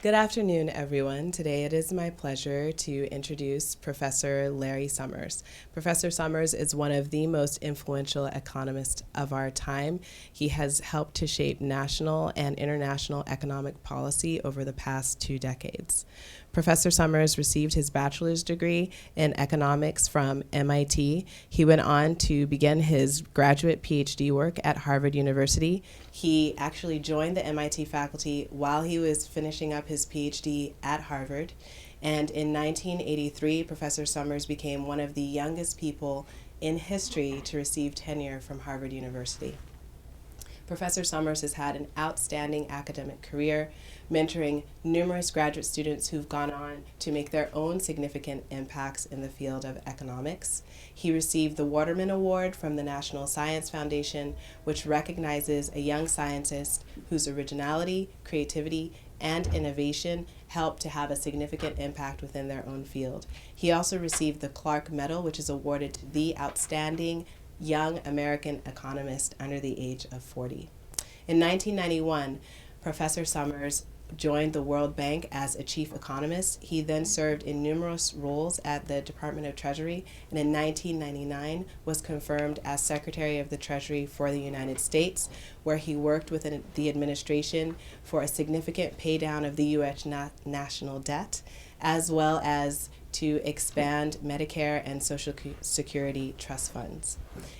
Good afternoon, everyone. Today it is my pleasure to introduce Professor Larry Summers. Professor Summers is one of the most influential economists of our time. He has helped to shape national and international economic policy over the past 2 decades. Professor Summers received his bachelor's degree in economics from MIT. He went on to begin his graduate PhD work at Harvard University. He actually joined the MIT faculty while he was finishing up his PhD at Harvard. And in 1983, Professor Summers became one of the youngest people in history to receive tenure from Harvard University. Professor Summers has had an outstanding academic career, mentoring numerous graduate students who've gone on to make their own significant impacts in the field of economics. He received the Waterman Award from the National Science Foundation, which recognizes a young scientist whose originality, creativity, and innovation help to have a significant impact within their own field. He also received the Clark Medal, which is awarded to the outstanding young American economist under the age of 40. In 1991, Professor Summers joined the World Bank as a chief economist. He then served in numerous roles at the Department of Treasury, and in 1999 was confirmed as Secretary of the Treasury for the United States, where he worked within the administration for a significant paydown of the U.S. national debt, as well as to expand Medicare and Social Security trust funds.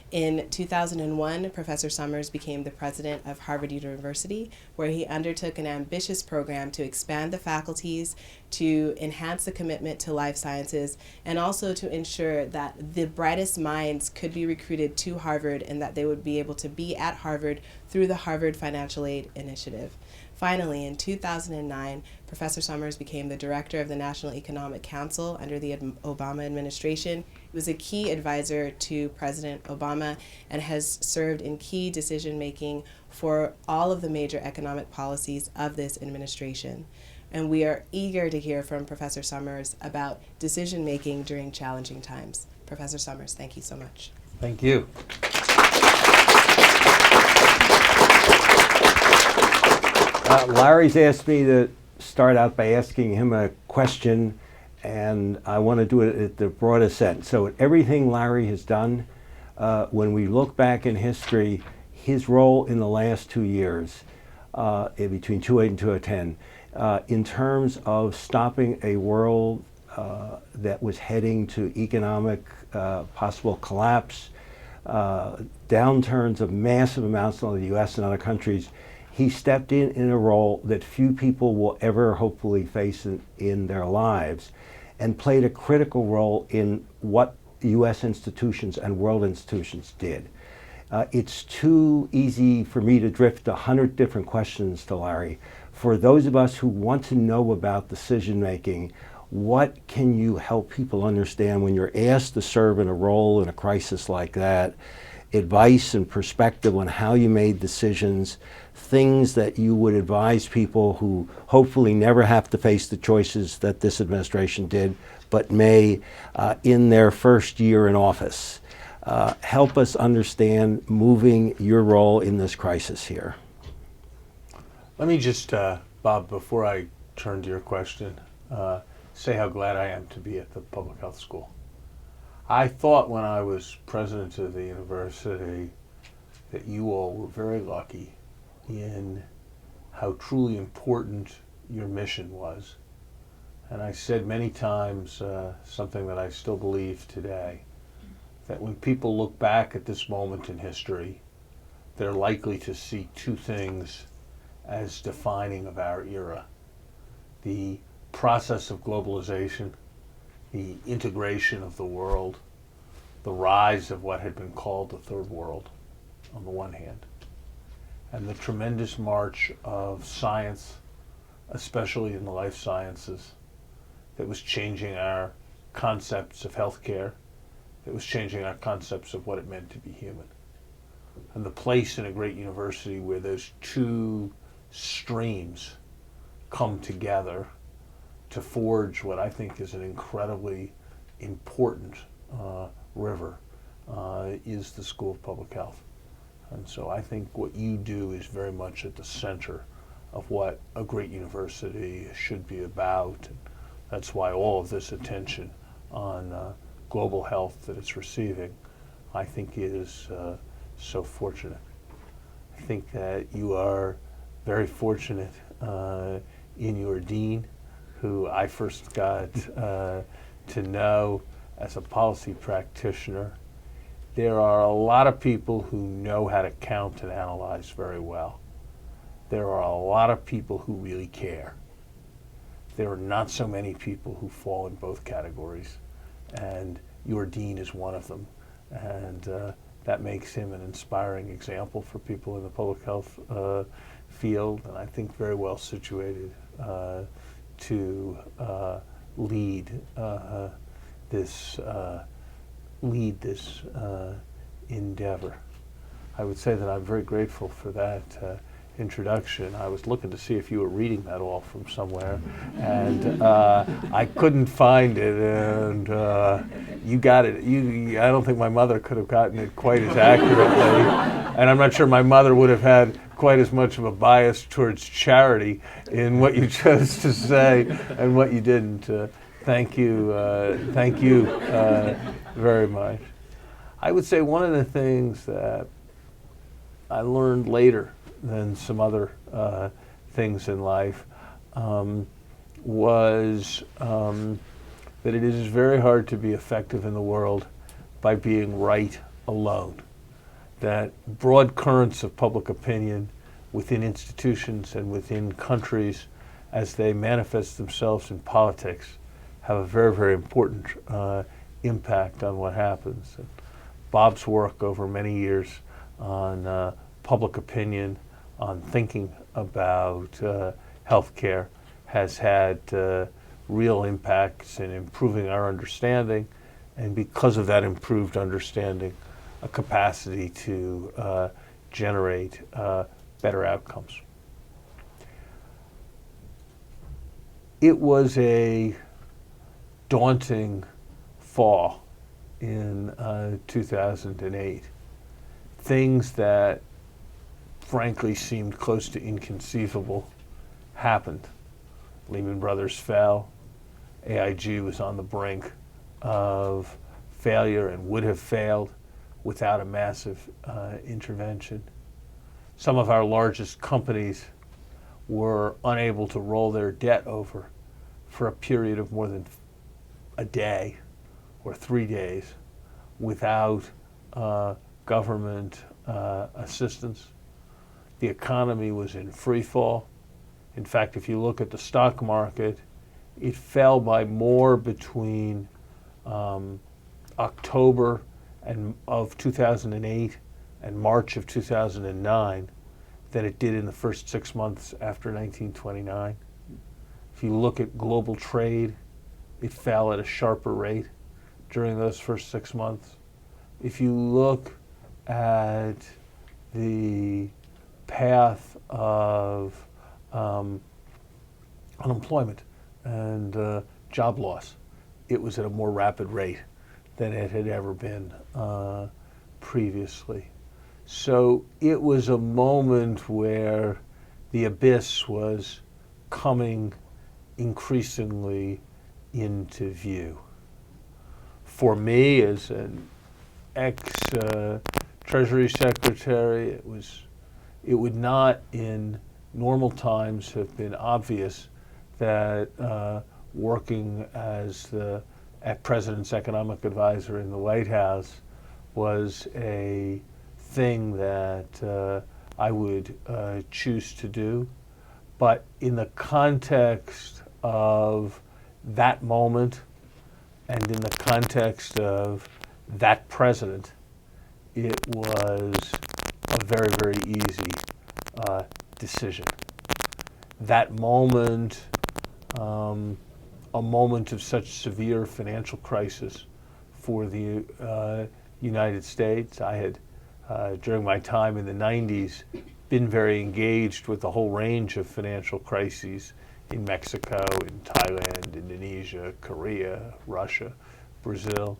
In 2001, Professor Summers became the president of Harvard University, where he undertook an ambitious program to expand the faculties, to enhance the commitment to life sciences, and also to ensure that the brightest minds could be recruited to Harvard and that they would be able to be at Harvard through the Harvard Financial Aid Initiative. Finally, in 2009, Professor Summers became the director of the National Economic Council under the Obama administration. He was a key advisor to President Obama and has served in key decision-making for all of the major economic policies of this administration. And we are eager to hear from Professor Summers about decision-making during challenging times. Professor Summers, thank you so much. Thank you. Larry's asked me to start out by asking him a question, and I want to do it at the broadest sense. So everything Larry has done, when we look back in history, his role in the last 2 years, between 2008 and 2010, in terms of stopping a world that was heading to economic possible collapse, downturns of massive amounts in the U.S. and other countries, he stepped in a role that few people will ever hopefully face in their lives, and played a critical role in what U.S. institutions and world institutions did. It's too easy for me to drift 100 different questions to Larry. For those of us who want to know about decision making, what can you help people understand when you're asked to serve in a role in a crisis like that? Advice and perspective on how you made decisions, things that you would advise people who hopefully never have to face the choices that this administration did, but may in their first year in office. Help us understand moving your role in this crisis here. Let me just, Bob, before I turn to your question, say how glad I am to be at the public health school. I thought when I was president of the university that you all were very lucky in how truly important your mission was. And I said many times something that I still believe today, that when people look back at this moment in history, they're likely to see two things as defining of our era: the process of globalization, the integration of the world, the rise of what had been called the third world on the one hand, and the tremendous march of science, especially in the life sciences, that was changing our concepts of healthcare, that was changing our concepts of what it meant to be human. And the place in a great university where those two streams come together to forge what I think is an incredibly important river is the School of Public Health. And so I think what you do is very much at the center of what a great university should be about. And that's why all of this attention on global health that it's receiving, I think, is so fortunate. I think that you are very fortunate in your dean, who I first got to know as a policy practitioner. There are a lot of people who know how to count and analyze very well. There are a lot of people who really care. There are not so many people who fall in both categories, and your dean is one of them. And that makes him an inspiring example for people in the public health field, and I think very well situated to lead this endeavor. I would say that I'm very grateful for that introduction. I was looking to see if you were reading that all from somewhere, and I couldn't find it, and you got it. I don't think my mother could have gotten it quite as accurately, and I'm not sure my mother would have had quite as much of a bias towards charity in what you chose to say and what you didn't. Thank you very much. I would say one of the things that I learned later than some other things in life was that it is very hard to be effective in the world by being right alone. That broad currents of public opinion within institutions and within countries, as they manifest themselves in politics, have a very, very important impact on what happens. And Bob's work over many years on public opinion, on thinking about healthcare, has had real impacts in improving our understanding, and because of that improved understanding, a capacity to generate better outcomes. It was a daunting fall in 2008. Things that frankly seemed close to inconceivable happened. Lehman Brothers fell. AIG was on the brink of failure and would have failed without a massive intervention. Some of our largest companies were unable to roll their debt over for a period of more than a day or 3 days without government assistance. The economy was in free fall. In fact, if you look at the stock market, it fell by more between October of 2008 and March of 2009 than it did in the first 6 months after 1929. If you look at global trade, it fell at a sharper rate during those first 6 months. If you look at the path of unemployment and job loss, it was at a more rapid rate than it had ever been previously. So it was a moment where the abyss was coming increasingly into view. For me, as an ex-Treasury Secretary, it would not in normal times have been obvious that working as the President's economic advisor in the White House was a thing that I would choose to do. But in the context of that moment and in the context of that president, it was a very, very easy decision. That moment, a moment of such severe financial crisis for the United States. I had, during my time in the 90s, been very engaged with a whole range of financial crises in Mexico, in Thailand, Indonesia, Korea, Russia, Brazil,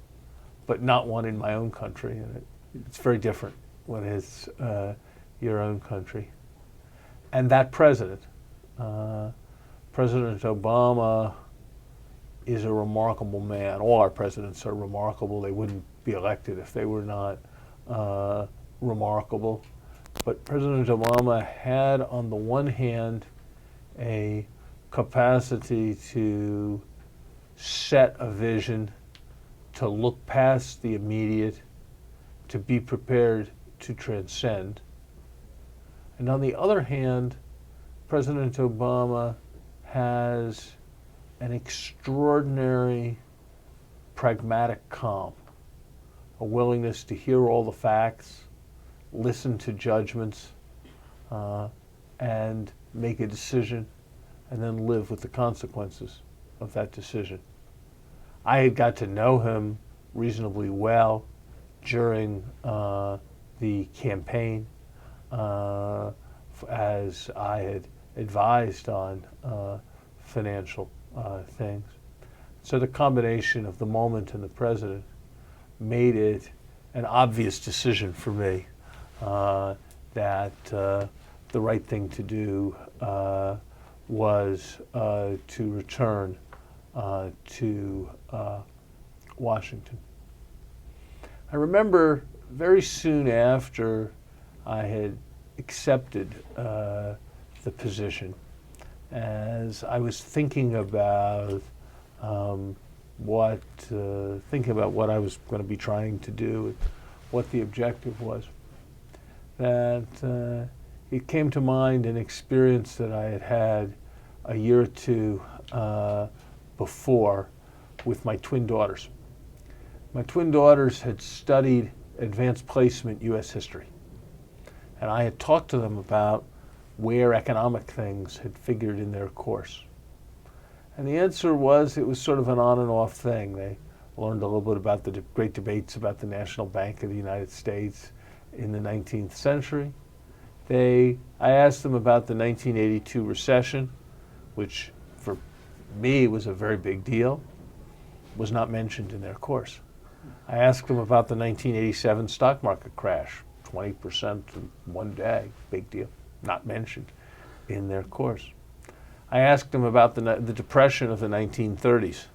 but not one in my own country. And it's very different when it's your own country. And that president, President Obama is a remarkable man. All our presidents are remarkable. They wouldn't be elected if they were not remarkable. But President Obama had, on the one hand, a capacity to set a vision, to look past the immediate, to be prepared to transcend. And on the other hand, President Obama has an extraordinary pragmatic calm, a willingness to hear all the facts, listen to judgments, and make a decision, and then live with the consequences of that decision. I had got to know him reasonably well during the campaign, as I had advised on financial things. So the combination of the moment and the president made it an obvious decision for me that the right thing to do was to return to Washington. I remember very soon after I had accepted the position, as I was thinking about what I was going to be trying to do, and what the objective was, that it came to mind an experience that I had had a year or two before with my twin daughters. My twin daughters had studied advanced placement U.S. history, and I had talked to them about where economic things had figured in their course. And the answer was it was sort of an on and off thing. They learned a little bit about the great debates about the National Bank of the United States in the 19th century. I asked them about the 1982 recession, which for me was a very big deal, was not mentioned in their course. I asked them about the 1987 stock market crash, 20% in one day, big deal, not mentioned in their course. I asked them about the depression of the 1930s,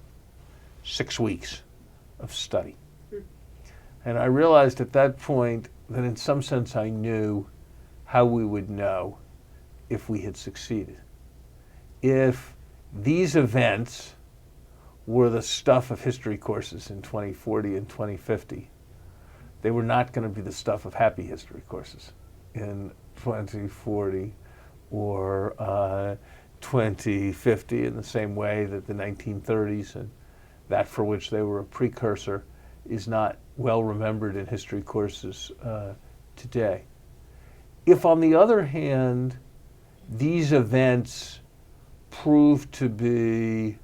6 weeks of study. And I realized at that point that in some sense I knew how we would know if we had succeeded. If these events were the stuff of history courses in 2040 and 2050, they were not going to be the stuff of happy history courses in 2040 or 2050, in the same way that the 1930s and that for which they were a precursor is not well remembered in history courses today. If, on the other hand, these events proved to be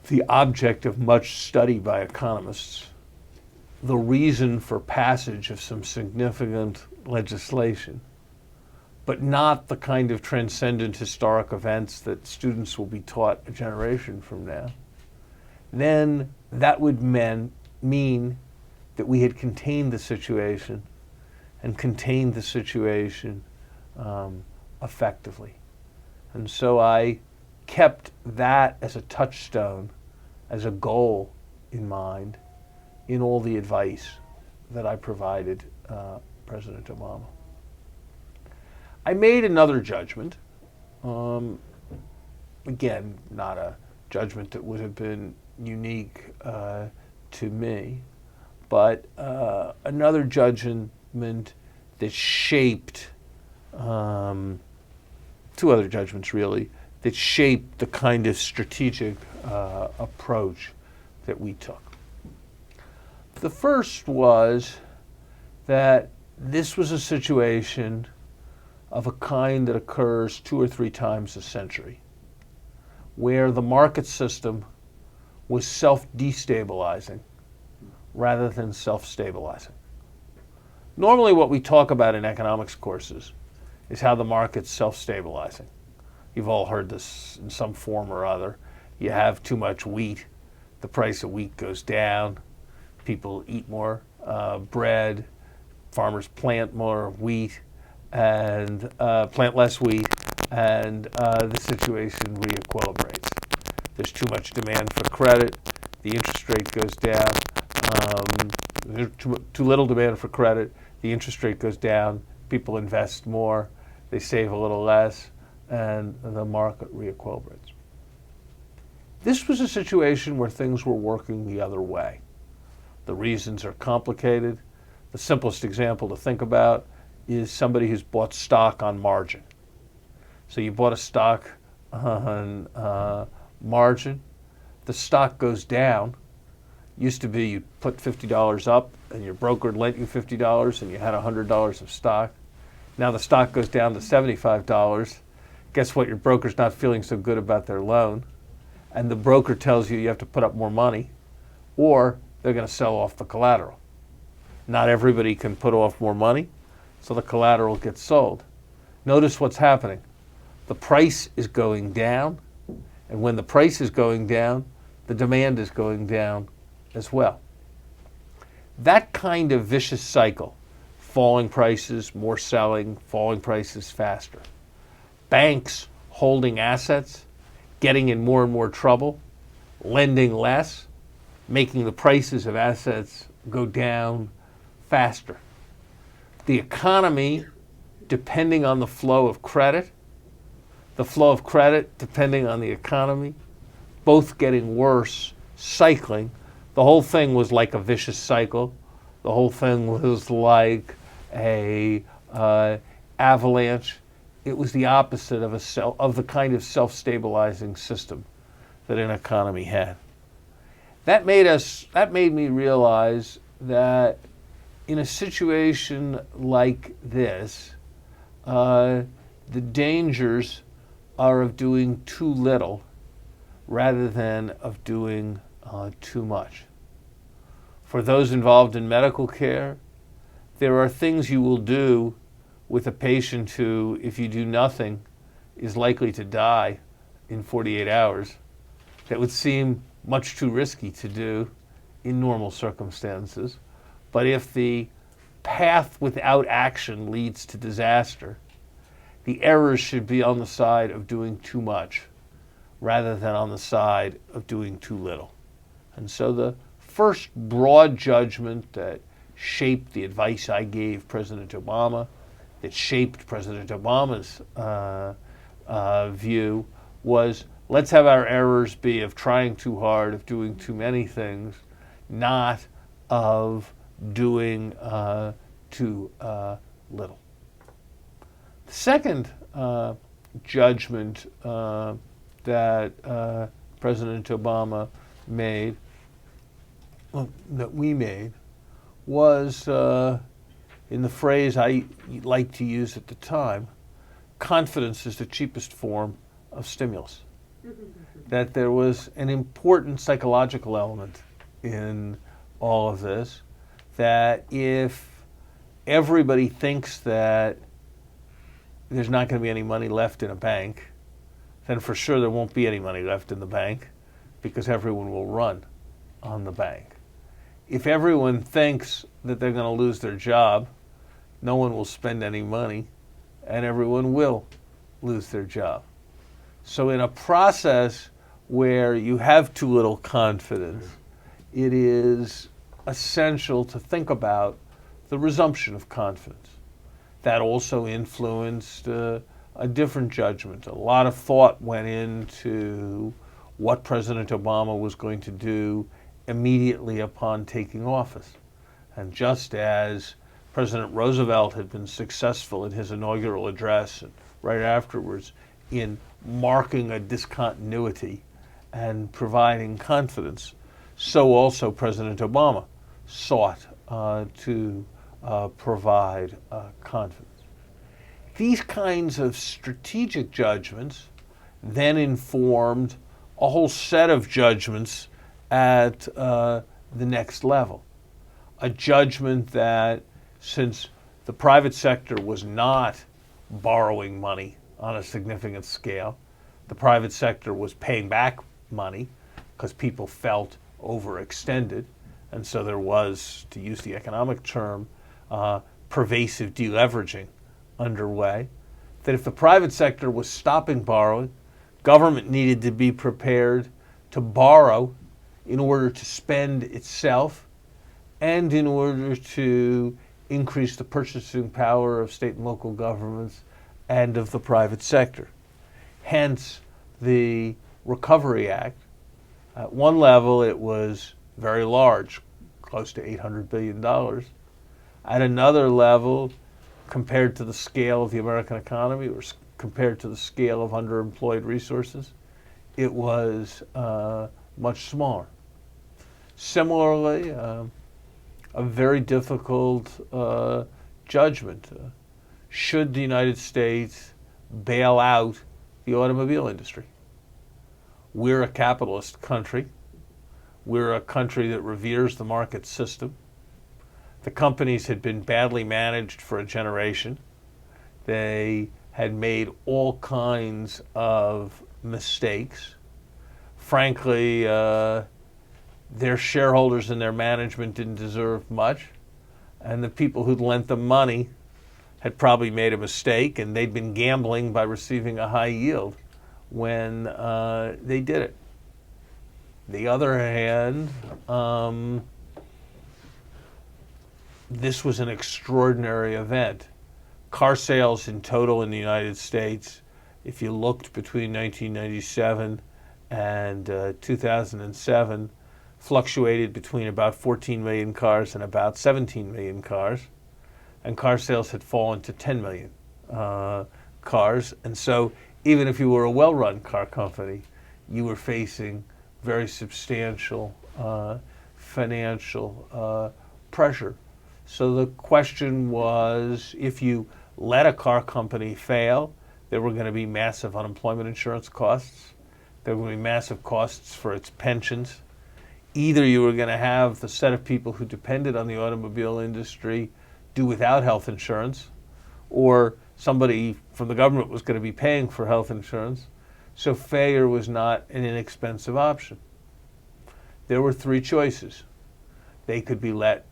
the object of much study by economists, the reason for passage of some significant legislation, but not the kind of transcendent historic events that students will be taught a generation from now, then that would mean that we had contained the situation and contained the situation effectively. And so I kept that as a touchstone, as a goal in mind, in all the advice that I provided President Obama. I made another judgment, again, not a judgment that would have been unique to me, but another judgment that shaped, two other judgments really, that shaped the kind of strategic approach that we took. The first was that this was a situation of a kind that occurs 2 or 3 times a century, where the market system was self-destabilizing rather than self-stabilizing. Normally what we talk about in economics courses is how the market's self-stabilizing. You've all heard this in some form or other. You have too much wheat, the price of wheat goes down, people eat more bread, farmers plant more wheat, and plant less wheat, and the situation re-equilibrates. There's too much demand for credit, the interest rate goes down. There's too little demand for credit, the interest rate goes down, people invest more, they save a little less, and the market re-equilibrates. This was a situation where things were working the other way. The reasons are complicated. The simplest example to think about is somebody who's bought stock on margin. So you bought a stock on margin, the stock goes down. Used to be you put $50 up and your broker lent you $50 and you had $100 of stock. Now the stock goes down to $75. Guess what? Your broker's not feeling so good about their loan. And the broker tells you you have to put up more money or they're going to sell off the collateral. Not everybody can put off more money, so the collateral gets sold. Notice what's happening. The price is going down, and when the price is going down, the demand is going down as well. That kind of vicious cycle, falling prices, more selling, falling prices faster. Banks holding assets, getting in more and more trouble, lending less, making the prices of assets go down faster. The economy, depending on the flow of credit depending on the economy, both getting worse, cycling. The whole thing was like a vicious cycle. The whole thing was like a avalanche. It was the opposite of the kind of self-stabilizing system that an economy had. That made me realize that in a situation like this, the dangers are of doing too little rather than of doing too much. For those involved in medical care, there are things you will do with a patient who, if you do nothing, is likely to die in 48 hours that would seem much too risky to do in normal circumstances. But if the path without action leads to disaster, the errors should be on the side of doing too much rather than on the side of doing too little. And so the first broad judgment that shaped the advice I gave President Obama, that shaped President Obama's view, was let's have our errors be of trying too hard, of doing too many things, not of doing too little. The second judgment that President Obama made, that we made, was, in the phrase I liked to use at the time, confidence is the cheapest form of stimulus. That there was an important psychological element in all of this, that if everybody thinks that there's not going to be any money left in a bank, then for sure there won't be any money left in the bank because everyone will run on the bank. If everyone thinks that they're going to lose their job, no one will spend any money and everyone will lose their job. So in a process where you have too little confidence, it is essential to think about the resumption of confidence. That also influenced a different judgment. A lot of thought went into what President Obama was going to do immediately upon taking office. And just as President Roosevelt had been successful in his inaugural address and right afterwards in marking a discontinuity and providing confidence, so also President Obama sought to provide confidence. These kinds of strategic judgments then informed a whole set of judgments at the next level. A judgment that since the private sector was not borrowing money on a significant scale, the private sector was paying back money because people felt overextended, and so there was, to use the economic term, pervasive deleveraging underway, that if the private sector was stopping borrowing, government needed to be prepared to borrow in order to spend itself and in order to increase the purchasing power of state and local governments and of the private sector. Hence, the Recovery Act. At one level, it was very large, close to $800 billion. At another level, compared to the scale of the American economy or compared to the scale of underemployed resources, it was much smaller. Similarly, a very difficult judgment. Should the United States bail out the automobile industry? We're a capitalist country. We're a country that reveres the market system. The companies had been badly managed for a generation. They had made all kinds of mistakes. Frankly, their shareholders and their management didn't deserve much. And the people who'd lent them money had probably made a mistake, and they'd been gambling by receiving a high yield when they did it. The other hand, this was an extraordinary event. Car sales in total in the United States, if you looked between 1997 and 2007, fluctuated between about 14 million cars and about 17 million cars. And car sales had fallen to 10 million cars. And so even if you were a well-run car company, you were facing very substantial financial pressure. So the question was, if you let a car company fail, there were going to be massive unemployment insurance costs. There were going to be massive costs for its pensions. Either you were going to have the set of people who depended on the automobile industry do without health insurance, or somebody from the government was going to be paying for health insurance. So failure was not an inexpensive option. There were three choices. They could be let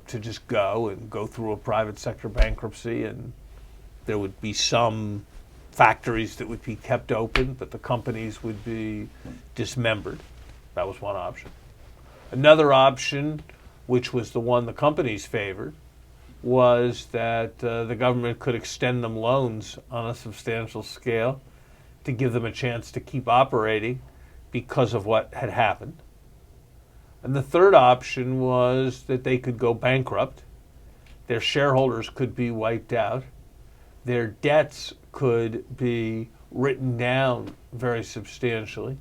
to just go and go through a private sector bankruptcy, and there would be some factories that would be kept open, but the companies would be dismembered. That was one option. Another option, which was the one the companies favored, was that the government could extend them loans on a substantial scale to give them a chance to keep operating because of what had happened. And the third option was that they could go bankrupt. Their shareholders could be wiped out. Their debts could be written down very substantially.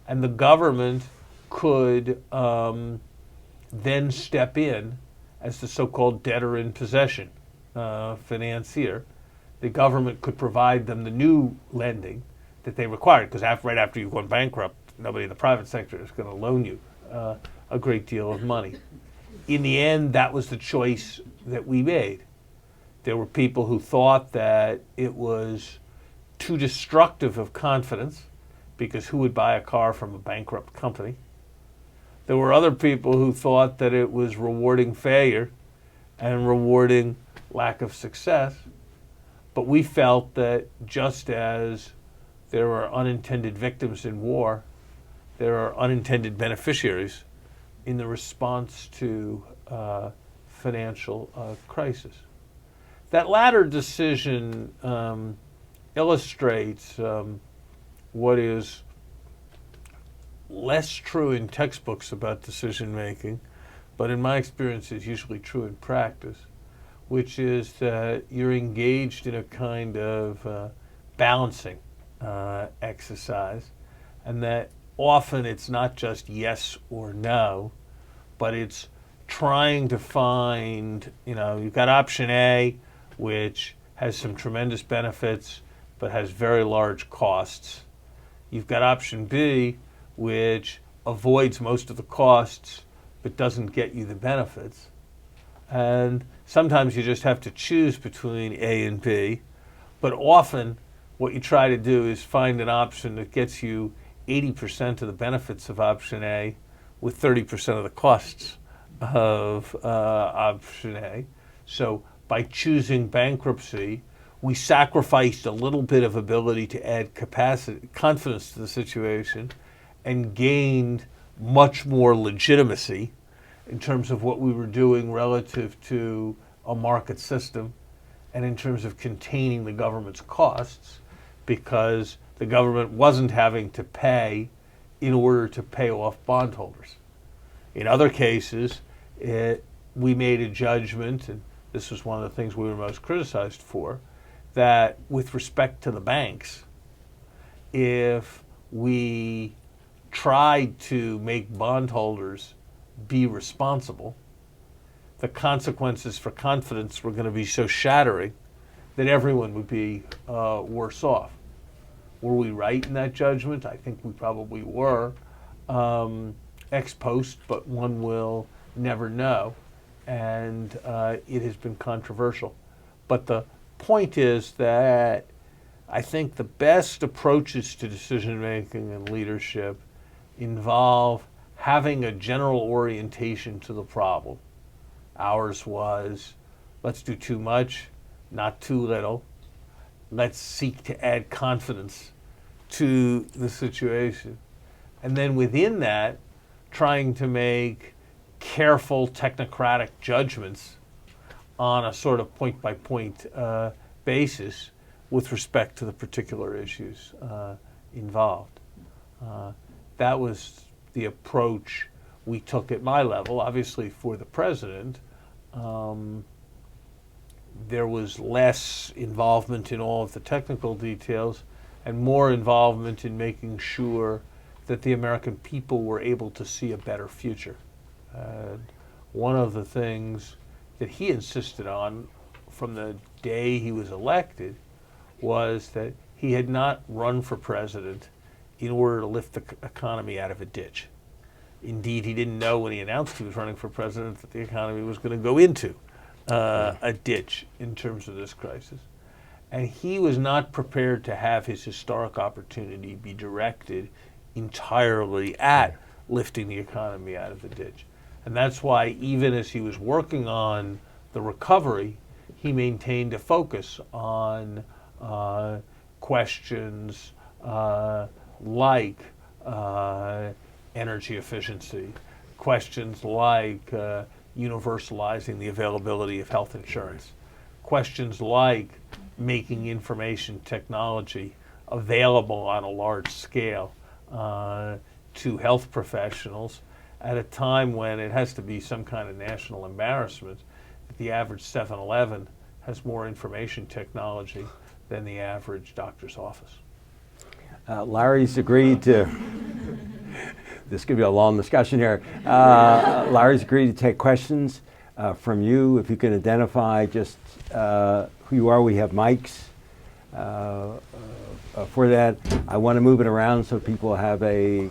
And the government could then step in as the so-called debtor in possession financier. The government could provide them the new lending that they required, because right after you've gone bankrupt, nobody in the private sector is going to loan you a great deal of money. In the end, that was the choice that we made. There were people who thought that it was too destructive of confidence, because who would buy a car from a bankrupt company? There were other people who thought that it was rewarding failure and rewarding lack of success. But we felt that just as there are unintended victims in war, there are unintended beneficiaries in the response to financial crisis. That latter decision illustrates what is less true in textbooks about decision making, but in my experience is usually true in practice, which is that you're engaged in a kind of balancing exercise, and that often it's not just yes or no, but it's trying to find, you've got option A, which has some tremendous benefits, but has very large costs. You've got option B, which avoids most of the costs, but doesn't get you the benefits. And sometimes you just have to choose between A and B, but often what you try to do is find an option that gets you 80% of the benefits of option A with 30% of the costs of option A. So by choosing bankruptcy, we sacrificed a little bit of ability to add confidence to the situation, and gained much more legitimacy in terms of what we were doing relative to a market system and in terms of containing the government's costs, because the government wasn't having to pay in order to pay off bondholders. In other cases, we made a judgment, and this was one of the things we were most criticized for, that with respect to the banks, if we tried to make bondholders be responsible, the consequences for confidence were going to be so shattering that everyone would be worse off. Were we right in that judgment? I think we probably were, ex post, but one will never know. And it has been controversial. But the point is that I think the best approaches to decision making and leadership involve having a general orientation to the problem. Ours was, let's do too much, not too little. Let's seek to add confidence to the situation. And then within that, trying to make careful technocratic judgments on a sort of point-by-point basis with respect to the particular issues involved. That was the approach we took at my level. Obviously, for the president, there was less involvement in all of the technical details and more involvement in making sure that the American people were able to see a better future. One of the things that he insisted on from the day he was elected was that he had not run for president in order to lift the economy out of a ditch. Indeed, he didn't know when he announced he was running for president that the economy was going to go into a ditch in terms of this crisis. And he was not prepared to have his historic opportunity be directed entirely at lifting the economy out of the ditch. And that's why even as he was working on the recovery, he maintained a focus on questions like energy efficiency, questions like universalizing the availability of health insurance, questions like making information technology available on a large scale to health professionals at a time when it has to be some kind of national embarrassment that the average 7-Eleven has more information technology than the average doctor's office. Larry's agreed to, this could be a long discussion here. Larry's agreed to take questions from you. If you can identify just who you are, we have mics for that. I want to move it around so people have a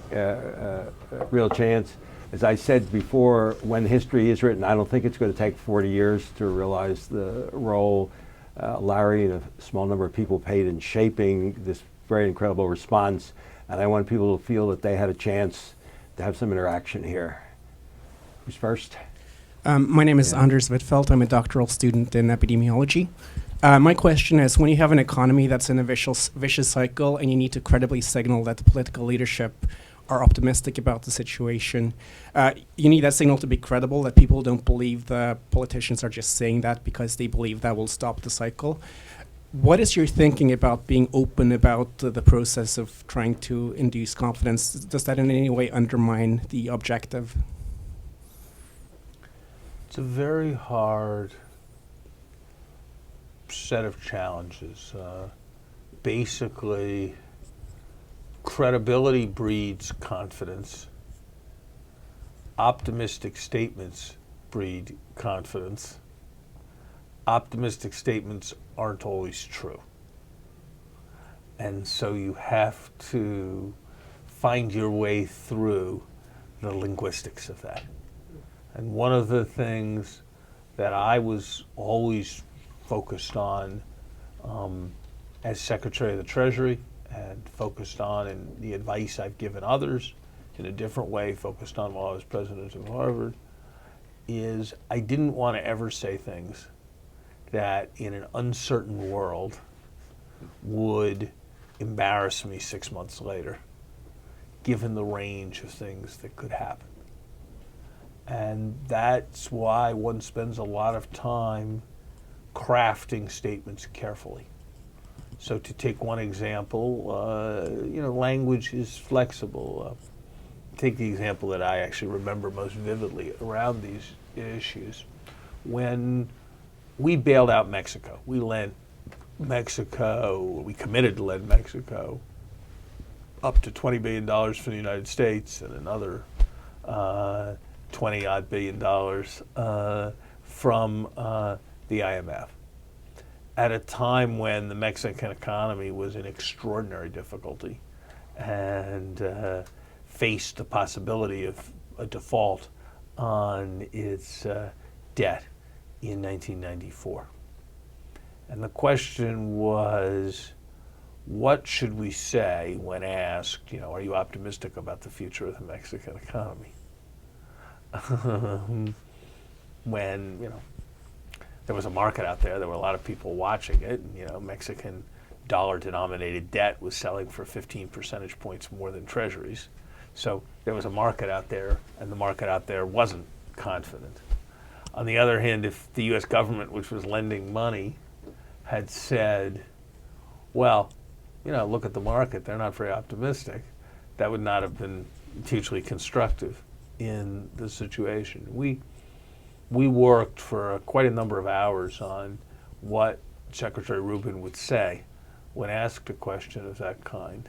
real chance. As I said before, when history is written, I don't think it's going to take 40 years to realize the role Larry and a small number of people played in shaping this very incredible response. And I want people to feel that they had a chance to have some interaction here. Who's first? My name is Anders Wittfeldt. I'm a doctoral student in epidemiology. My question is, when you have an economy that's in a vicious cycle and you need to credibly signal that the political leadership are optimistic about the situation, you need that signal to be credible, that people don't believe the politicians are just saying that because they believe that will stop the cycle. What is your thinking about being open about the process of trying to induce confidence? Does that in any way undermine the objective? It's a very hard set of challenges. Basically, credibility breeds confidence. Optimistic statements breed confidence. Optimistic statements aren't always true. And so you have to find your way through the linguistics of that. And one of the things that I was always focused on as Secretary of the Treasury and focused on in the advice I've given others in a different way, focused on while I was president of Harvard, is I didn't want to ever say things that in an uncertain world would embarrass me 6 months later, given the range of things that could happen. And that's why one spends a lot of time crafting statements carefully. So to take one example, language is flexible. Take the example that I actually remember most vividly around these issues. When we bailed out Mexico, we committed to lend Mexico up to $20 billion from the United States and another 20-odd billion dollars from the IMF at a time when the Mexican economy was in extraordinary difficulty and faced the possibility of a default on its debt in 1994. And the question was, what should we say when asked, are you optimistic about the future of the Mexican economy? When, there was a market out there were a lot of people watching it, and, Mexican dollar-denominated debt was selling for 15 percentage points more than treasuries. So there was a market out there, and the market out there wasn't confident. On the other hand, if the U.S. government, which was lending money, had said, well, look at the market, they're not very optimistic, that would not have been hugely constructive in the situation. We worked for quite a number of hours on what Secretary Rubin would say when asked a question of that kind.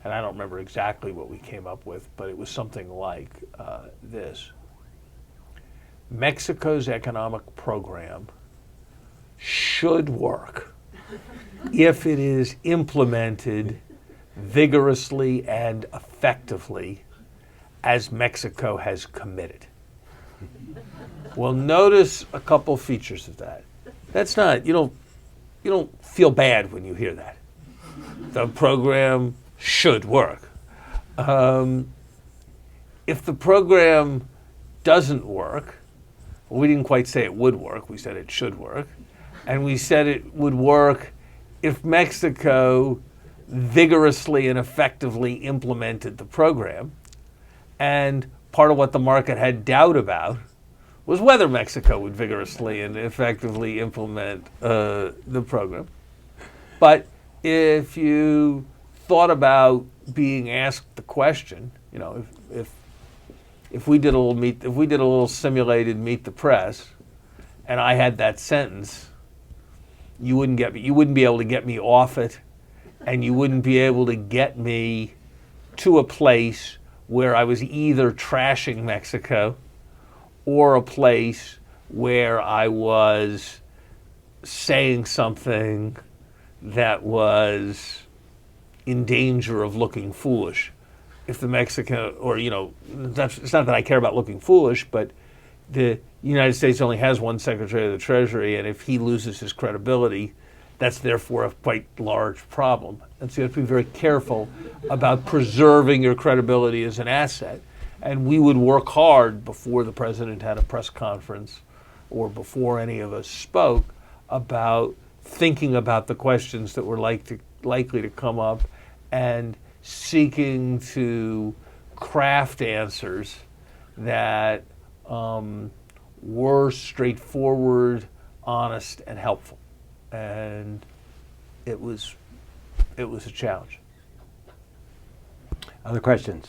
And I don't remember exactly what we came up with, but it was something like this. Mexico's economic program should work if it is implemented vigorously and effectively as Mexico has committed. Well, notice a couple features of that. That's not, you don't feel bad when you hear that. The program should work. If the program doesn't work, well, we didn't quite say it would work, we said it should work. And we said it would work if Mexico vigorously and effectively implemented the program. And part of what the market had doubt about was whether Mexico would vigorously and effectively implement the program. But if you thought about being asked the question, if we did a little simulated Meet the Press, and I had that sentence, you wouldn't be able to get me off it, and you wouldn't be able to get me to a place where I was either trashing Mexico or a place where I was saying something that was in danger of looking foolish. If the Mexican, or, it's not that I care about looking foolish, but the United States only has one Secretary of the Treasury, and if he loses his credibility, that's therefore a quite large problem. And so you have to be very careful about preserving your credibility as an asset. And we would work hard before the president had a press conference or before any of us spoke about thinking about the questions that were likely to come up and seeking to craft answers that were straightforward, honest, and helpful. And it was a challenge. Other questions?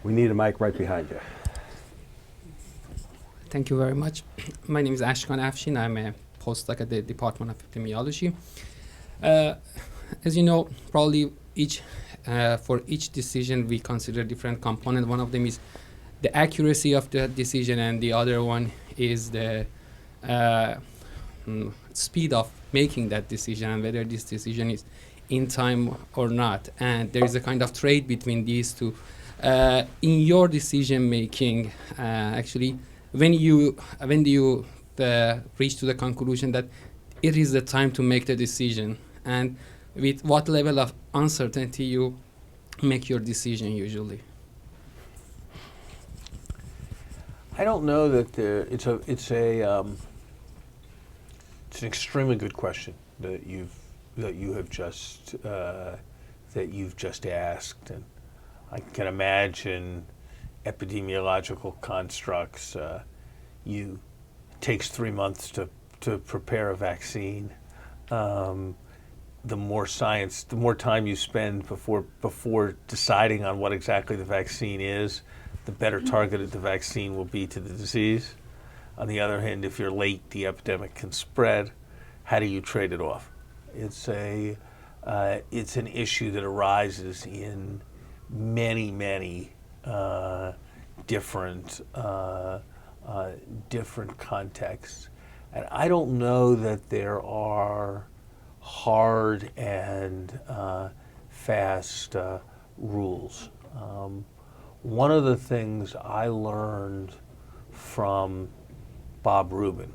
We need a mic right behind you. Thank you very much. My name is Ashkan Afshin. I'm a postdoc at the Department of Epidemiology. As you know, probably for each decision we consider different components. One of them is the accuracy of the decision, and the other one is the speed of making that decision and whether this decision is in time or not. And there is a kind of trade between these two. In your decision making, actually, when do you reach to the conclusion that it is the time to make the decision, and with what level of uncertainty you make your decision usually? I don't know that it's an extremely good question that you've just asked, and I can imagine epidemiological constructs. It takes 3 months to prepare a vaccine. The more science, the more time you spend before deciding on what exactly the vaccine is, the better targeted the vaccine will be to the disease. On the other hand, if you're late, the epidemic can spread. How do you trade it off? It's an issue that arises in many different contexts, and I don't know that there are hard and fast rules. One of the things I learned from Bob Rubin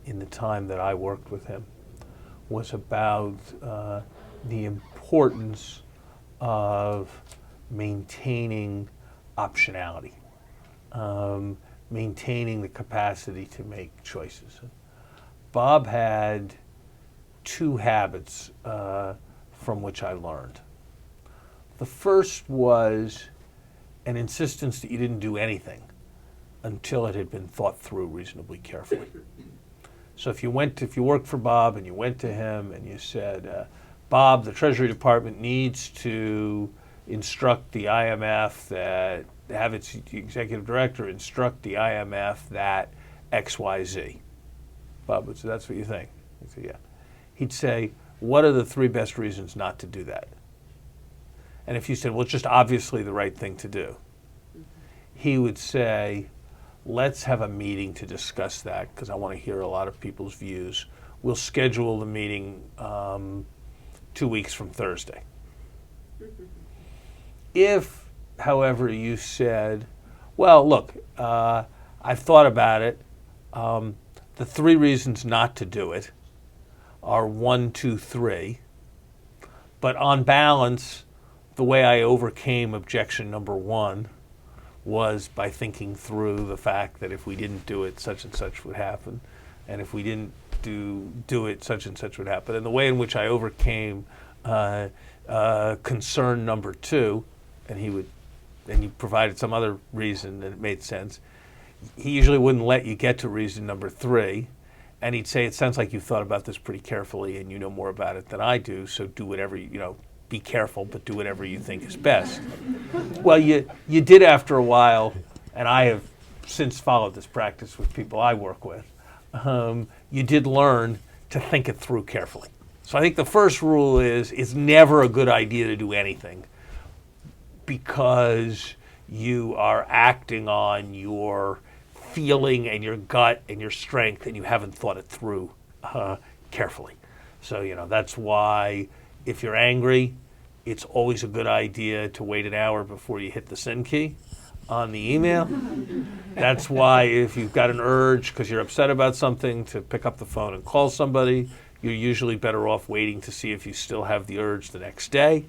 in the time that I worked with him was about the importance of maintaining optionality, maintaining the capacity to make choices. Bob had two habits from which I learned. The first was an insistence that you didn't do anything until it had been thought through reasonably carefully. So if you worked for Bob and you went to him and you said, Bob, the Treasury Department needs to instruct the IMF that, have its executive director instruct the IMF that XYZ. Bob would say, that's what you think? He'd say, yeah. He'd say, what are the 3 best reasons not to do that? And if you said, well, it's just obviously the right thing to do, he would say, let's have a meeting to discuss that because I want to hear a lot of people's views. We'll schedule the meeting 2 weeks from Thursday. If, however, you said, well, look, I've thought about it. The 3 reasons not to do it are 1, 2, 3. But on balance, the way I overcame objection number 1 was by thinking through the fact that if we didn't do it, such and such would happen. And if we didn't do it, such and such would happen. And the way in which I overcame concern number 2, and you provided some other reason that it made sense, he usually wouldn't let you get to reason number 3. And he'd say, it sounds like you've thought about this pretty carefully and you know more about it than I do, so do whatever, be careful, but do whatever you think is best. Well, you did after a while, and I have since followed this practice with people I work with. You did learn to think it through carefully. So I think the first rule is it's never a good idea to do anything because you are acting on your feeling and your gut and your strength and you haven't thought it through carefully. So, that's why if you're angry, it's always a good idea to wait an hour before you hit the send key on the email. That's why if you've got an urge because you're upset about something to pick up the phone and call somebody, you're usually better off waiting to see if you still have the urge the next day.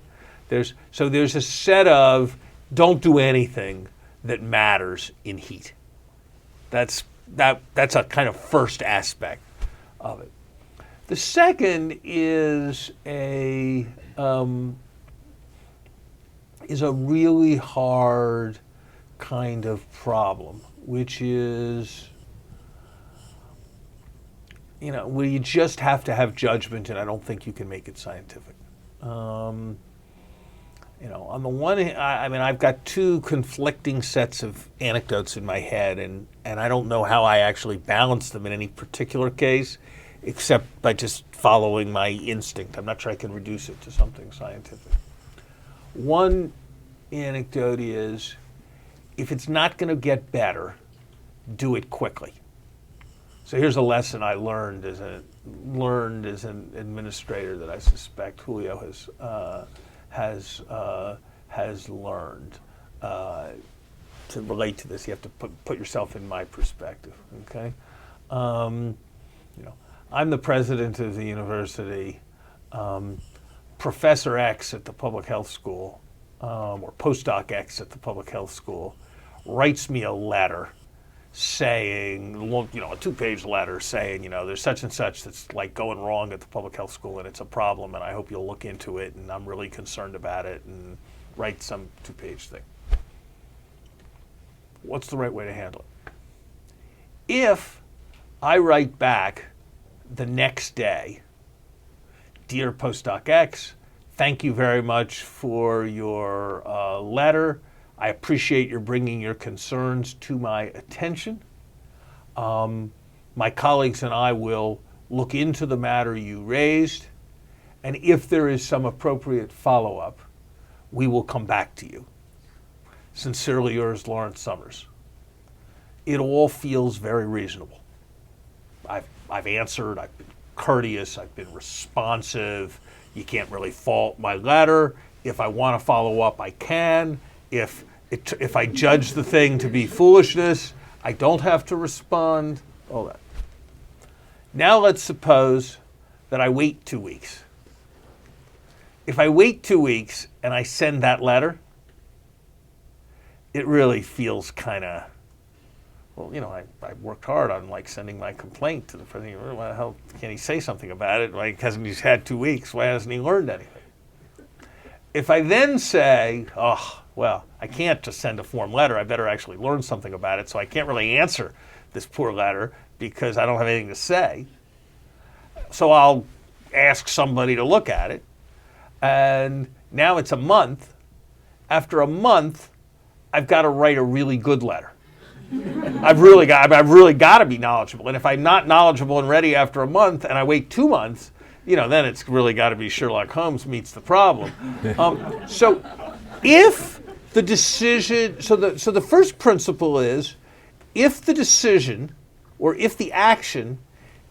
There's a set of don't do anything that matters in heat. That's a kind of first aspect of it. The second is a really hard kind of problem, which is, where you just have to have judgment, and I don't think you can make it scientific. On the one hand, I've got 2 conflicting sets of anecdotes in my head, and I don't know how I actually balance them in any particular case, except by just following my instinct. I'm not sure I can reduce it to something scientific. One anecdote is, if it's not going to get better, do it quickly. So here's a lesson I learned as an administrator that I suspect Julio has learned. To relate to this, you have to put yourself in my perspective. Okay, I'm the president of the university. Professor X at the public health school, or postdoc X at the public health school, writes me a letter saying, a 2-page letter saying, there's such and such that's like going wrong at the public health school and it's a problem and I hope you'll look into it and I'm really concerned about it, and write some 2-page thing. What's the right way to handle it? If I write back the next day, "Dear Postdoc X, thank you very much for your letter. I appreciate your bringing your concerns to my attention. My colleagues and I will look into the matter you raised, and if there is some appropriate follow-up, we will come back to you. Sincerely yours, Lawrence Summers." It all feels very reasonable. I've answered, I've been courteous, I've been responsive. You can't really fault my letter. If I want to follow up, I can. If I judge the thing to be foolishness, I don't have to respond, all that. Now let's suppose that I wait 2 weeks. If I wait 2 weeks and I send that letter, it really feels kind of, I worked hard on sending my complaint to the president. Why the hell can't he say something about it? Hasn't he had 2 weeks? Why hasn't he learned anything? If I then say, I can't just send a form letter. I better actually learn something about it, so I can't really answer this poor letter because I don't have anything to say. So I'll ask somebody to look at it. And now it's a month. After a month, I've got to write a really good letter. I've really got to be knowledgeable. And if I'm not knowledgeable and ready after a month and I wait 2 months, then it's really got to be Sherlock Holmes meets the problem. So if the decision, so the first principle is, if the decision or if the action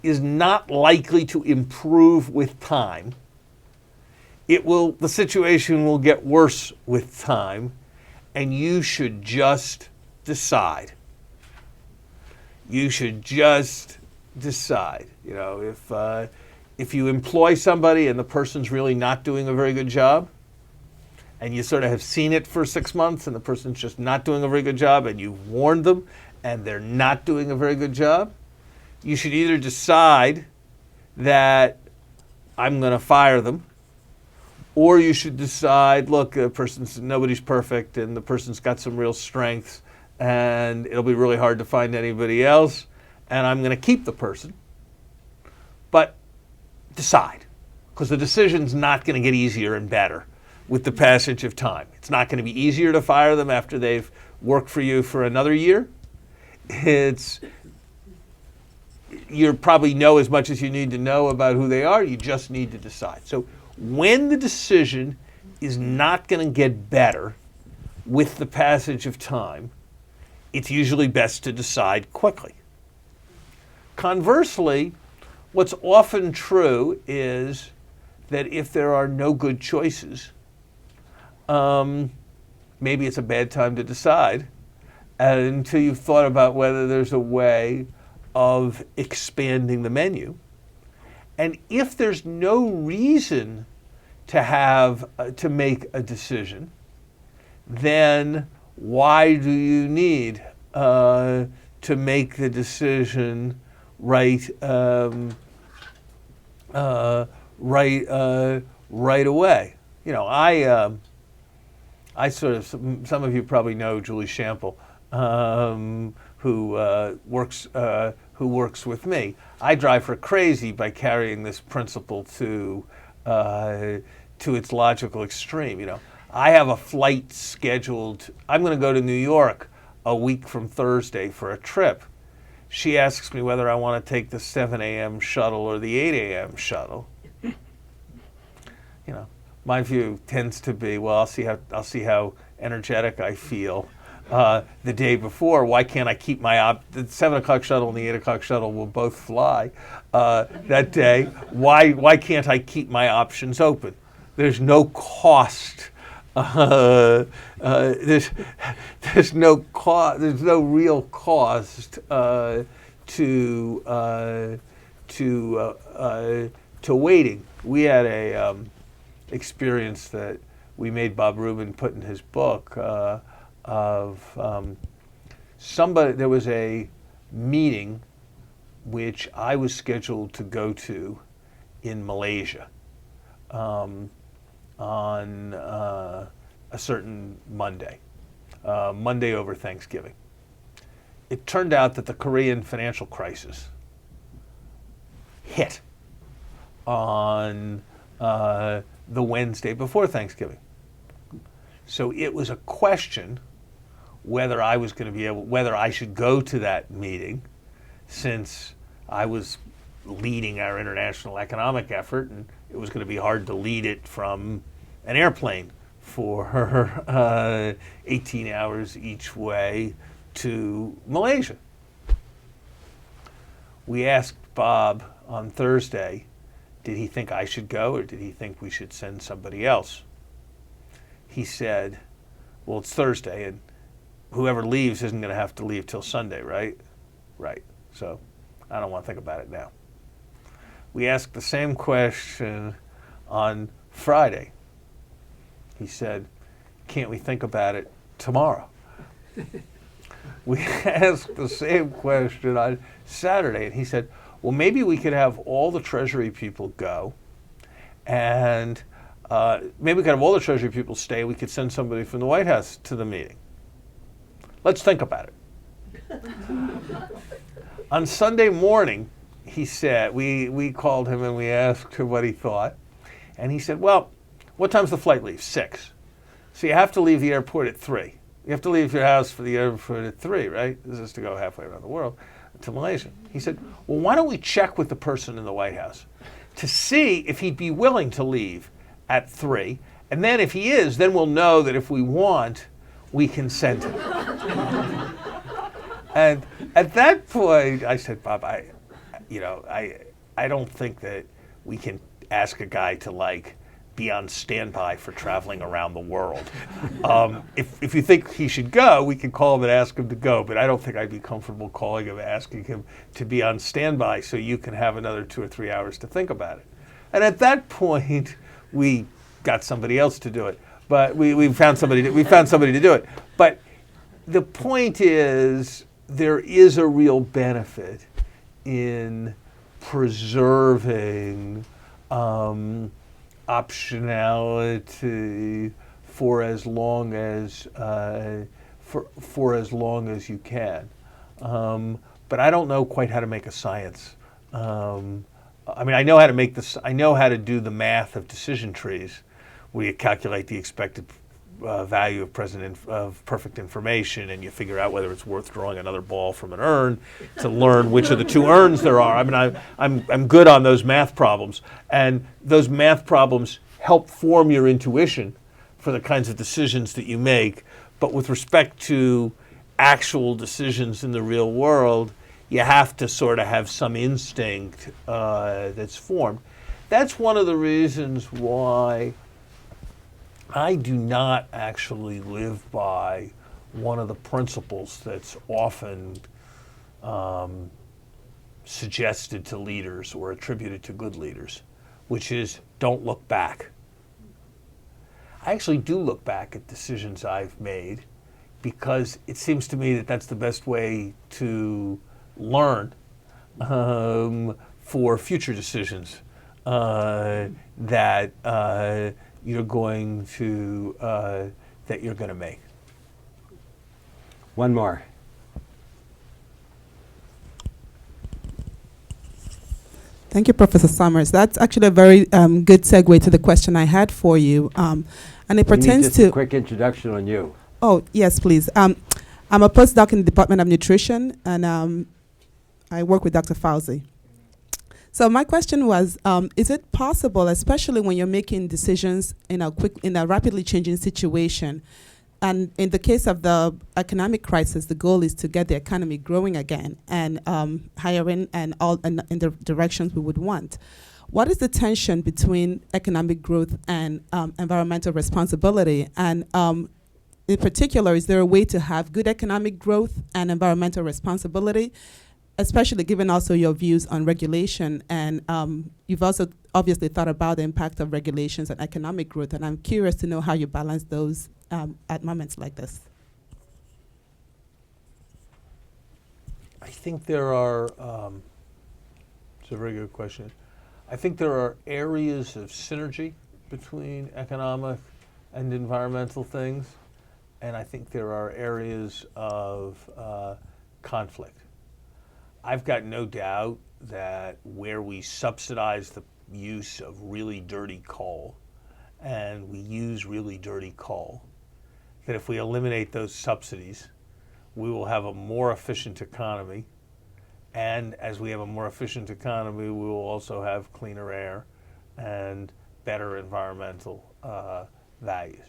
is not likely to improve with time, the situation will get worse with time, and you should just decide. You should just decide. If you employ somebody and the person's really not doing a very good job, and you sort of have seen it for 6 months and the person's just not doing a very good job, and you've warned them and they're not doing a very good job, you should either decide that I'm going to fire them, or you should decide, look, nobody's perfect and the person's got some real strengths and it'll be really hard to find anybody else, and I'm going to keep the person. But decide, because the decision's not going to get easier and better with the passage of time. It's not going to be easier to fire them after they've worked for you for another year. You probably know as much as you need to know about who they are. You just need to decide. So when the decision is not going to get better with the passage of time, it's usually best to decide quickly. Conversely, what's often true is that if there are no good choices, maybe it's a bad time to decide until you've thought about whether there's a way of expanding the menu. And if there's no reason to make a decision, then why do you need to make the decision right away? I sort of, some of you probably know Julie Shample, who works with me. I drive her crazy by carrying this principle to its logical extreme. I have a flight scheduled. I'm going to go to New York a week from Thursday for a trip. She asks me whether I want to take the 7 a.m. shuttle or the 8 a.m. shuttle. My view tends to be, well, I'll see how energetic I feel the day before. Why can't I keep the 7 o'clock shuttle and the 8 o'clock shuttle will both fly that day? Why can't I keep my options open? There's no cost. There's no real cost to waiting. We had a experience that we made Bob Rubin put in his book of there was a meeting which I was scheduled to go to in Malaysia on a certain Monday, Monday over Thanksgiving. It turned out that the Korean financial crisis hit on the Wednesday before Thanksgiving. So it was a question whether I was going to be able, whether I should go to that meeting, since I was leading our international economic effort, and it was going to be hard to lead it from an airplane for 18 hours each way to Malaysia. We asked Bob on Thursday, did he think I should go or did he think we should send somebody else? He said, well, it's Thursday and whoever leaves isn't going to have to leave till Sunday, right? Right. So I don't want to think about it now. We asked the same question on Friday. He said, can't we think about it tomorrow? We asked the same question on Saturday, and he said, well, maybe we could have all the Treasury people go, and maybe we could have all the Treasury people stay. We could send somebody from the White House to the meeting. Let's think about it. On Sunday morning, he said, we called him and we asked him what he thought, and he said, well, what time's the flight leave? 6. So you have to leave the airport at 3. You have to leave your house for the airport at 3, right? This is to go halfway around the world to Malaysia. He said, well, why don't we check with the person in the White House to see if he'd be willing to leave at 3, and then if he is, then we'll know that if we want, we can send him. And at that point, I said, Bob, I don't think that we can ask a guy to be on standby for traveling around the world. If you think he should go, we can call him and ask him to go, but I don't think I'd be comfortable calling him and asking him to be on standby so you can have another 2 or 3 hours to think about it. And at that point, we got somebody else to do it. But we found somebody to do it. But the point is, there is a real benefit in preserving optionality for as long as you can. But I don't know quite how to make a science. I mean, I know how to make this. I know how to do the math of decision trees, where you calculate the expected value of perfect information, and you figure out whether it's worth drawing another ball from an urn to learn which of the 2 urns there are. I mean, I'm good on those math problems, and those math problems help form your intuition for the kinds of decisions that you make. But with respect to actual decisions in the real world, you have to sort of have some instinct that's formed. That's one of the reasons why I do not actually live by one of the principles that's often suggested to leaders or attributed to good leaders, which is don't look back. I actually do look back at decisions I've made because it seems to me that that's the best way to learn for future decisions that you're going to make. One more. Thank you, Professor Summers. That's actually a very good segue to the question I had for you, and it pertains just to a quick introduction on you. Oh, yes, please. I'm a postdoc in the Department of Nutrition, and I work with Dr. Fauzi. So my question was, is it possible, especially when you're making decisions in a rapidly changing situation, and in the case of the economic crisis, the goal is to get the economy growing again and hiring and all in the directions we would want. What is the tension between economic growth and environmental responsibility? And in particular, is there a way to have good economic growth and environmental responsibility, especially given also your views on regulation? And you've also obviously thought about the impact of regulations on economic growth, and I'm curious to know how you balance those at moments like this. I think there are, it's a very good question. I think there are areas of synergy between economic and environmental things, and I think there are areas of conflict. I've got no doubt that where we subsidize the use of really dirty coal, and we use really dirty coal, that if we eliminate those subsidies, we will have a more efficient economy. And as we have a more efficient economy, we will also have cleaner air and better environmental values.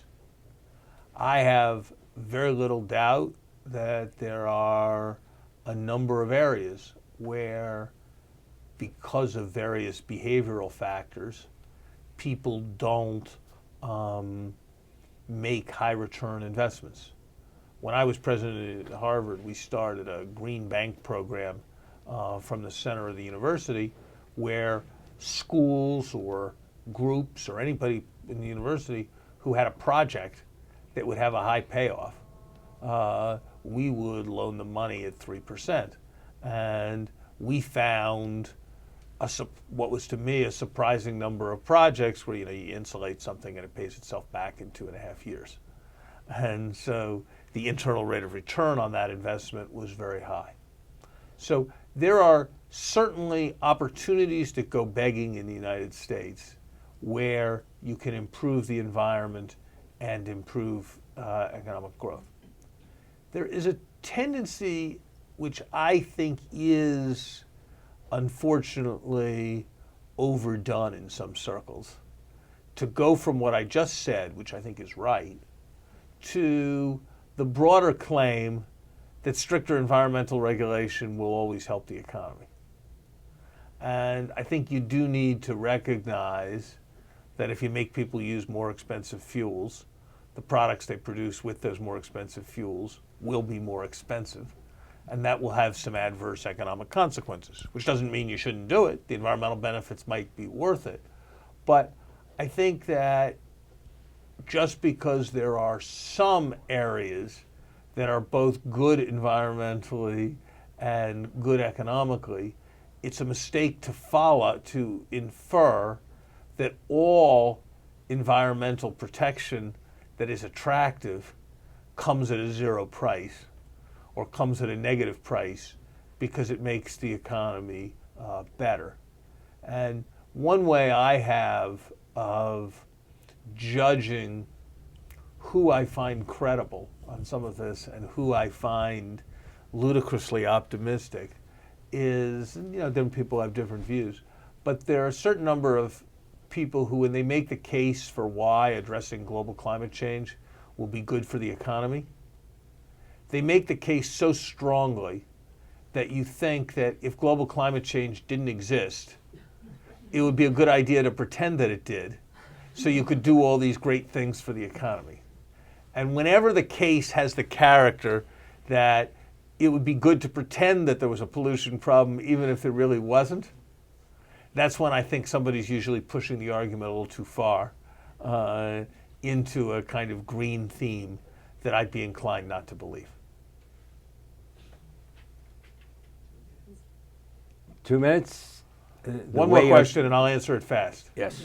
I have very little doubt that there are a number of areas where, because of various behavioral factors, people don't make high return investments. When I was president at Harvard, we started a green bank program from the center of the university where schools or groups or anybody in the university who had a project that would have a high payoff, we would loan them money at 3%. And we found what was to me a surprising number of projects where you insulate something and it pays itself back in 2.5 years. And so the internal rate of return on that investment was very high. So there are certainly opportunities that go begging in the United States where you can improve the environment and improve economic growth. There is a tendency, which I think is unfortunately overdone in some circles, to go from what I just said, which I think is right, to the broader claim that stricter environmental regulation will always help the economy. And I think you do need to recognize that if you make people use more expensive fuels, the products they produce with those more expensive fuels will be more expensive. And that will have some adverse economic consequences, which doesn't mean you shouldn't do it. The environmental benefits might be worth it. But I think that just because there are some areas that are both good environmentally and good economically, it's a mistake to infer that all environmental protection that is attractive comes at a zero price or comes at a negative price because it makes the economy better. And one way I have of judging who I find credible on some of this and who I find ludicrously optimistic is, different people have different views, but there are a certain number of people who, when they make the case for why addressing global climate change will be good for the economy, they make the case so strongly that you think that if global climate change didn't exist, it would be a good idea to pretend that it did, so you could do all these great things for the economy. And whenever the case has the character that it would be good to pretend that there was a pollution problem even if there really wasn't, that's when I think somebody's usually pushing the argument a little too far into a kind of green theme that I'd be inclined not to believe. 2 minutes. One more question and I'll answer it fast. Yes.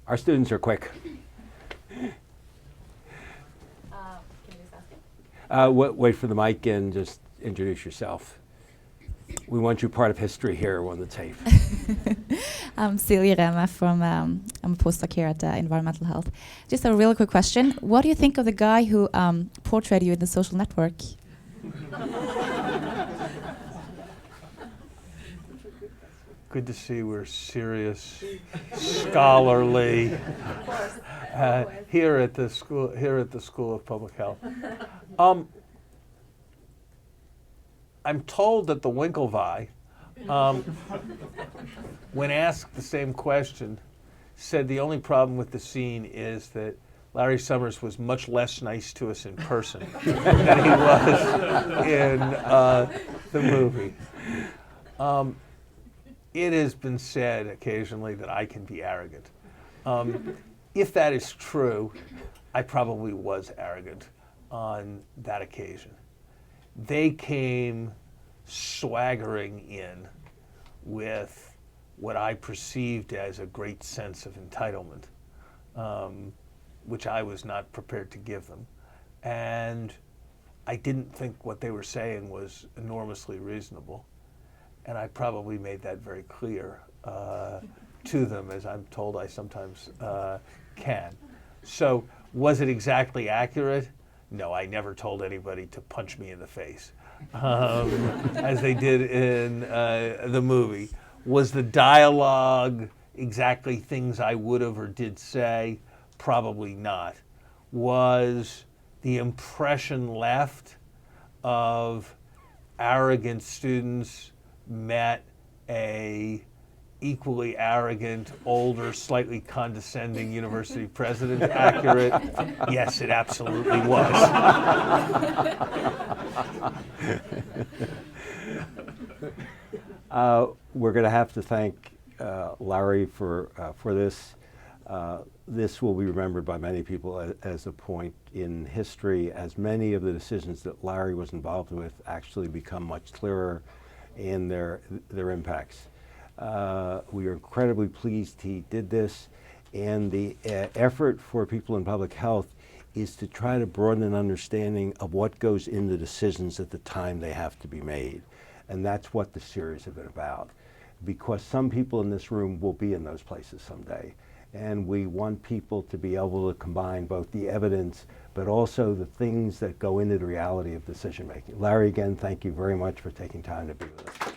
Our students are quick. Can you just ask it? Wait for the mic and just introduce yourself. We want you part of history here on the tape. I'm Celia Rema I'm a postdoc here at Environmental Health. Just a really quick question. What do you think of the guy who portrayed you in The Social Network? Good to see we're serious, scholarly here at the School of Public Health. I'm told that the Winklevi, when asked the same question, said the only problem with the scene is that Larry Summers was much less nice to us in person than he was in the movie. It has been said occasionally that I can be arrogant. If that is true, I probably was arrogant on that occasion. They came swaggering in with what I perceived as a great sense of entitlement, which I was not prepared to give them. And I didn't think what they were saying was enormously reasonable. And I probably made that very clear to them, as I'm told I sometimes can. So was it exactly accurate? No, I never told anybody to punch me in the face, as they did in the movie. Was the dialogue exactly things I would have or did say? Probably not. Was the impression left of arrogant students met a equally arrogant, older, slightly condescending university president accurate? Yes, it absolutely was. We're going to have to thank Larry for this. This will be remembered by many people as a point in history, as many of the decisions that Larry was involved with actually become much clearer in their impacts. We are incredibly pleased he did this, and the effort for people in public health is to try to broaden an understanding of what goes into decisions at the time they have to be made. And that's what the series has been about, because some people in this room will be in those places someday. And we want people to be able to combine both the evidence, but also the things that go into the reality of decision making. Larry, again, thank you very much for taking time to be with us.